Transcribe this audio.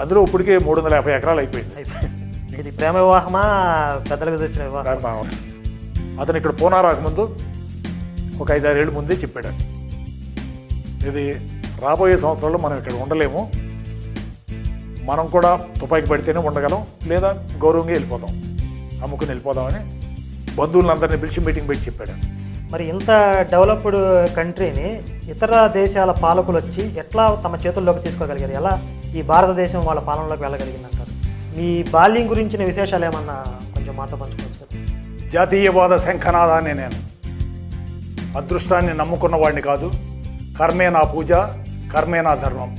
అందులో ఇప్పటికే 350 ఎకరాలు అయిపోయింది. ఇది ప్రేమ వివాహమా, పెద్దలకు తెచ్చిన వివాహం? అతను ఇక్కడ పూనా రాకముందు ఒక 5-6 ఏళ్ళ ముందే చెప్పాడు, ఇది రాబోయే సంవత్సరాల్లో మనం ఇక్కడ ఉండలేము, మనం కూడా తుపాకి పడితేనే ఉండగలం, లేదా గౌరవంగా వెళ్ళిపోదాం, అమ్ముకుని వెళ్ళిపోదామని బంధువులందరినీ పిలిచి మీటింగ్ పెట్టి చెప్పాడు. మరి ఇంత డెవలప్డ్ కంట్రీని ఇతర దేశాల పాలకులు వచ్చి ఎట్లా తమ చేతుల్లోకి తీసుకోగలిగారు? ఎలా ఈ భారతదేశం వాళ్ళ పాలనలోకి వెళ్ళగలిగింది అంటారు? మీ బాల్యం గురించిన విశేషాలు ఏమన్నా కొంచెం మాతో పంచుకోవచ్చు కదా? జాతీయవాద శంఖనాదాన్ని నేను అదృష్టాన్ని నమ్ముకున్న వాడిని కాదు, కర్మే నా పూజ, కర్మే నా ధర్మం.